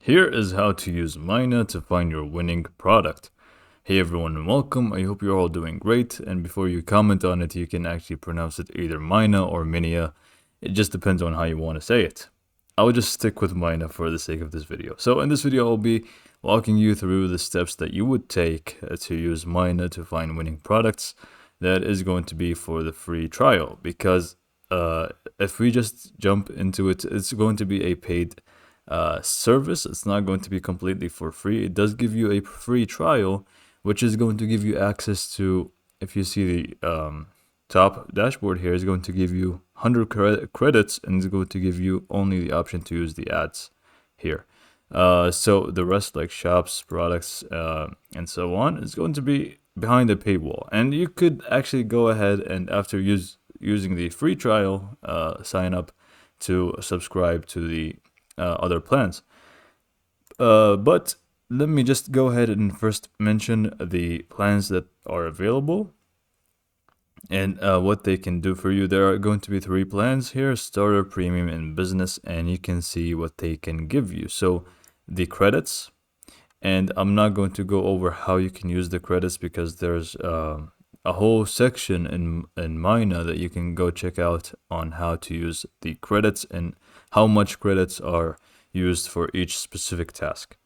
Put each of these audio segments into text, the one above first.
Here is how to use Minea to find your winning product. Hey everyone and welcome, I hope you're all doing great, and before you comment on it you can actually pronounce it either Minea or Minea. It just depends on how you want to say it. I will just stick with Minea for the sake of this video. So in this video I'll be walking you through the steps that you would take to use Minea to find winning products. That is going to be for the free trial, because if we just jump into it, it's going to be a paid service. It's not going to be completely for free. It does give you a free trial, which is going to give you access to, if you see the top dashboard here, is going to give you 100 credits, and it's going to give you only the option to use the ads here. So the rest, like shops, products, and so on, is going to be behind the paywall. And you could actually go ahead and after using the free trial, sign up to subscribe to the other plans. But let me just go ahead and first mention the plans that are available and what they can do for you. There are going to be 3 plans here: starter, premium, and business, and you can see what they can give you. So the credits, and I'm not going to go over how you can use the credits because there's a whole section in Minea that you can go check out on how to use the credits and how much credits are used for each specific task.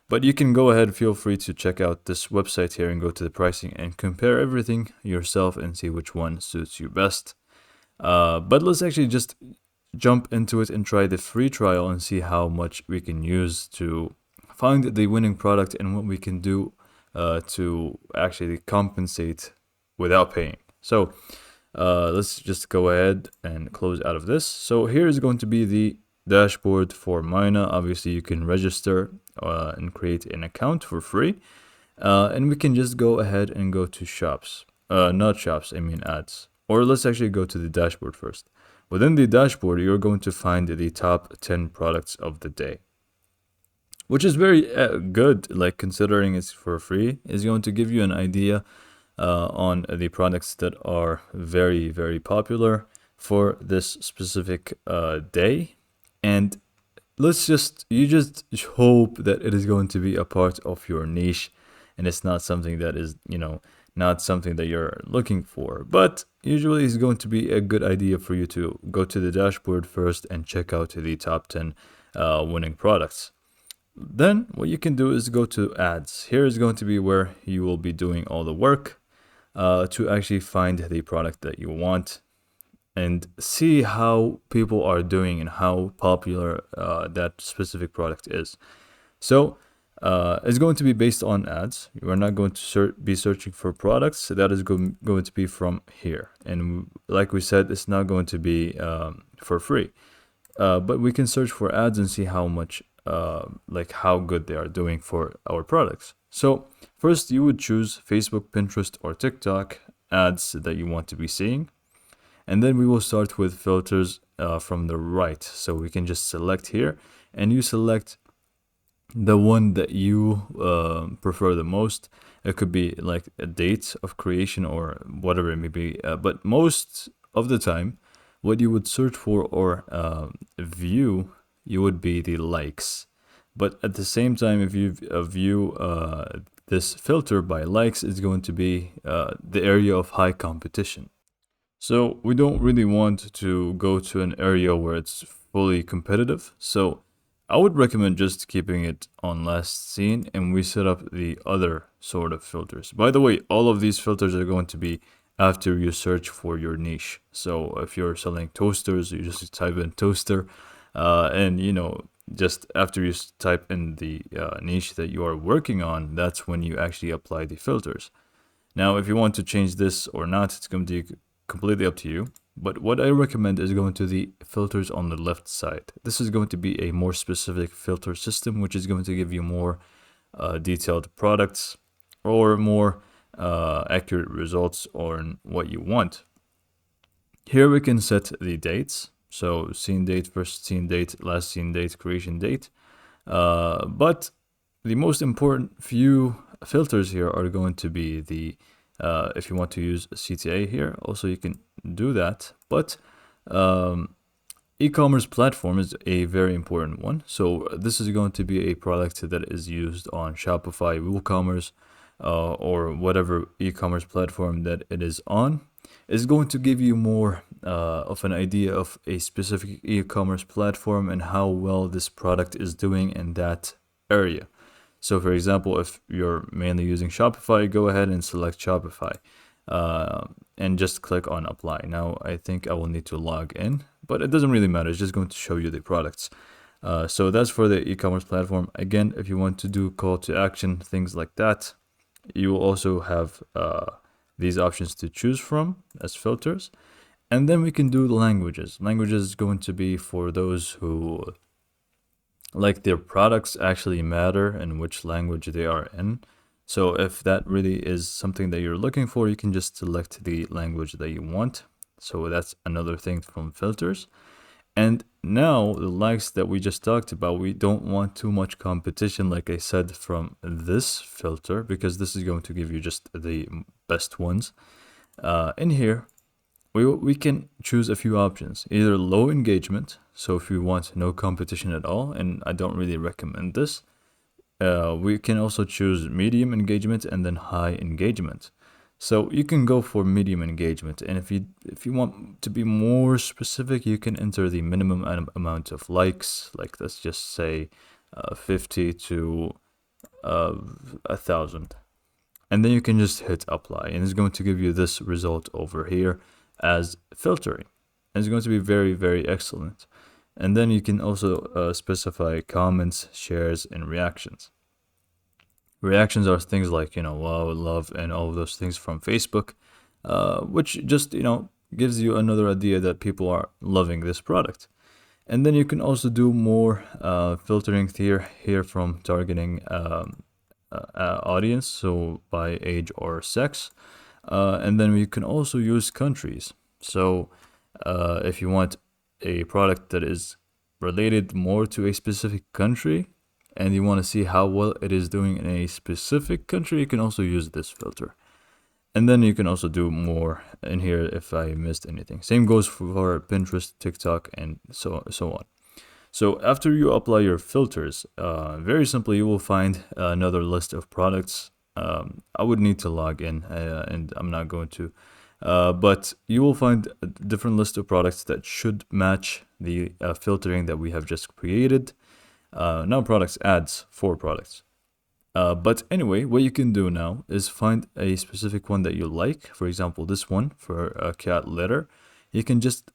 But you can go ahead, feel free to check out this website here and go to the pricing and compare everything yourself and see which one suits you best. But let's actually just jump into it and try the free trial and see how much we can use to find the winning product and what we can do to actually compensate without paying. So let's just go ahead and close out of this. So here is going to be the dashboard for Minea. Obviously you can register and create an account for free, and we can just go ahead and go to shops, not shops, I mean ads. Or let's actually go to the dashboard first. Within the dashboard you're going to find the top 10 products of the day, which is very good, like considering it's for free. It's going to give you an idea on the products that are very, very popular for this specific day. And you just hope that it is going to be a part of your niche and it's not something that is, not something that you're looking for. But usually it's going to be a good idea for you to go to the dashboard first and check out the top 10 winning products. Then what you can do is go to ads. Here is going to be where you will be doing all the work to actually find the product that you want and see how people are doing and how popular that specific product is. So it's going to be based on ads. You are not going to be searching for products. That is going to be from here. And like we said, it's not going to be for free. But we can search for ads and see how much, how good they are doing for our products. So first you would choose Facebook, Pinterest, or TikTok ads that you want to be seeing. And then we will start with filters from the right. So we can just select here and you select the one that you prefer the most. It could be like a date of creation or whatever it may be. But most of the time, what you would search for or view, you would be the likes. But at the same time, if you view this filter by likes, it's going to be the area of high competition. So we don't really want to go to an area where it's fully competitive. So I would recommend just keeping it on last seen, and we set up the other sort of filters. By the way, all of these filters are going to be after you search for your niche. So if you're selling toasters, you just type in toaster, and just after you type in the niche that you are working on, that's when you actually apply the filters. Now, if you want to change this or not, it's going to be completely up to you. But what I recommend is going to the filters on the left side. This is going to be a more specific filter system, which is going to give you more detailed products or more accurate results on what you want. Here we can set the dates. So seen date, first seen date, last seen date, creation date. But the most important few filters here are going to be the if you want to use CTA here, also you can do that. But e-commerce platform is a very important one. So this is going to be a product that is used on Shopify, WooCommerce, or whatever e-commerce platform that it is on. Is going to give you more of an idea of a specific e-commerce platform and how well this product is doing in that area. So for example, if you're mainly using Shopify, go ahead and select Shopify and just click on apply. Now I think I will need to log in, but it doesn't really matter. It's just going to show you the products. So that's for the e-commerce platform. Again, if you want to do call to action, things like that, you will also have these options to choose from as filters. And then we can do the languages. Languages is going to be for those who like their products actually matter and which language they are in. So if that really is something that you're looking for, you can just select the language that you want. So that's another thing from filters. And now the likes that we just talked about, we don't want too much competition, like I said, from this filter, because this is going to give you just the best ones. In here, we can choose a few options, either low engagement. So if you want no competition at all, and I don't really recommend this, we can also choose medium engagement and then high engagement. So you can go for medium engagement, and if you want to be more specific, you can enter the minimum amount of likes, like let's just say 50 to 1,000, and then you can just hit apply, and it's going to give you this result over here as filtering. And it's going to be very, very excellent. And then you can also specify comments, shares, and reactions. Reactions are things like, wow, love, and all of those things from Facebook, which just, gives you another idea that people are loving this product. And then you can also do more filtering here from targeting audience, so by age or sex. And then we can also use countries. So if you want a product that is related more to a specific country, and you want to see how well it is doing in a specific country, you can also use this filter. And then you can also do more in here if I missed anything. Same goes for Pinterest, TikTok, and so on. So after you apply your filters, very simply, you will find another list of products. I would need to log in, and I'm not going to. But you will find a different list of products that should match the filtering that we have just created. Now products adds 4 products. But anyway, what you can do now is find a specific one that you like. For example, this one for a cat litter. You can just,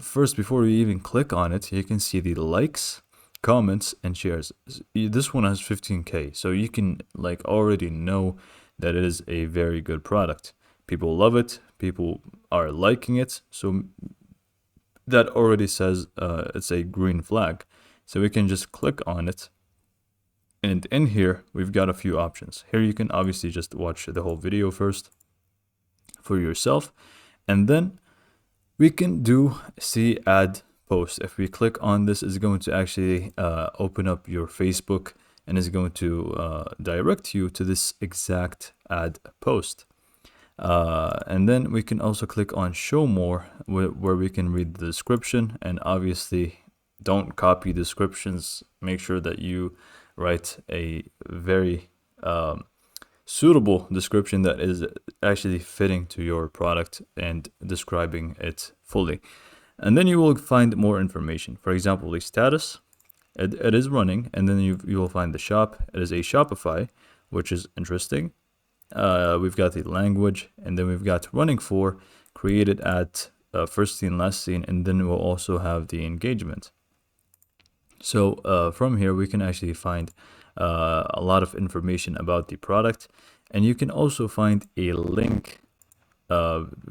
first, before you even click on it, you can see the likes, comments, and shares. This one has 15K, so you can already know that it is a very good product. People love it. People are liking it. So that already says it's a green flag. So we can just click on it. And in here, we've got a few options. Here you can obviously just watch the whole video first for yourself. And then we can do see add post. If we click on this, it's going to actually open up your Facebook and is going to direct you to this exact ad post. And then we can also click on show more, where we can read the description. And obviously, don't copy descriptions. Make sure that you write a very suitable description that is actually fitting to your product and describing it fully. And then you will find more information. For example, the status, it is running, and then you will find the shop. It is a Shopify, which is interesting. We've got the language, and then we've got running for, created at, first seen, last seen, and then we'll also have the engagement. So from here, we can actually find a lot of information about the product, and you can also find a link.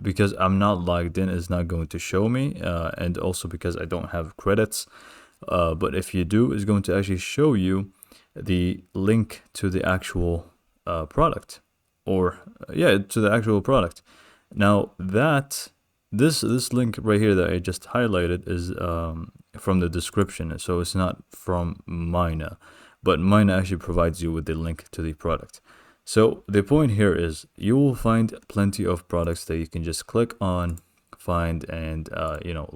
Because I'm not logged in, it's not going to show me, and also because I don't have credits. But if you do, it's going to actually show you the link to the actual product, or to the actual product. Now that this link right here that I just highlighted is from the description, so it's not from Minea, but Minea actually provides you with the link to the product. So the point here is you will find plenty of products that you can just click on, find, and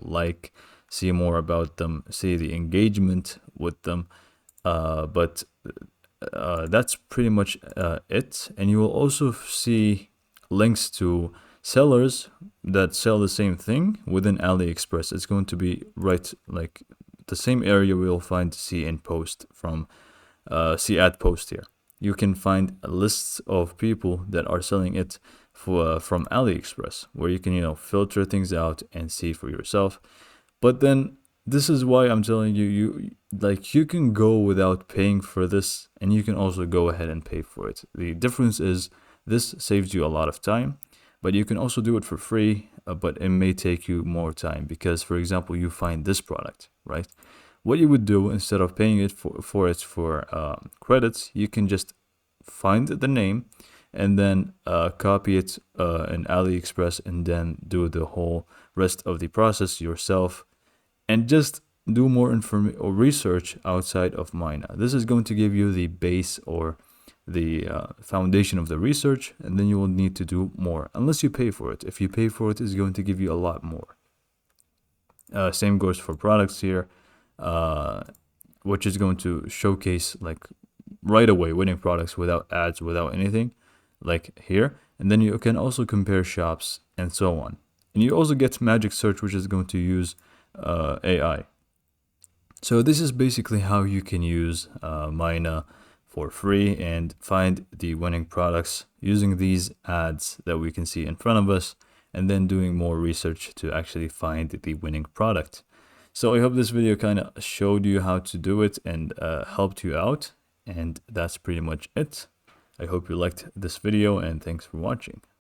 like. see more about them, see the engagement with them. But that's pretty much it. And you will also see links to sellers that sell the same thing within AliExpress. It's going to be right like the same area we'll find see in post from see ad post here. You can find lists of people that are selling it from AliExpress, where you can filter things out and see for yourself. But then this is why I'm telling you, you can go without paying for this, and you can also go ahead and pay for it. The difference is this saves you a lot of time, but you can also do it for free, but it may take you more time because, for example, you find this product, right? What you would do instead of paying it for credits, you can just find the name and then copy it in AliExpress and then do the whole rest of the process yourself and just do more or research outside of Minea. This is going to give you the base or the foundation of the research, and then you will need to do more unless you pay for it. If you pay for it, it's going to give you a lot more. Same goes for products here, which is going to showcase like right away winning products without ads, without anything like here. And then you can also compare shops and so on. And you also get magic search, which is going to use AI. So this is basically how you can use Minea for free and find the winning products using these ads that we can see in front of us, and then doing more research to actually find the winning product. So I hope this video kind of showed you how to do it and helped you out. And that's pretty much it. I hope you liked this video, and thanks for watching.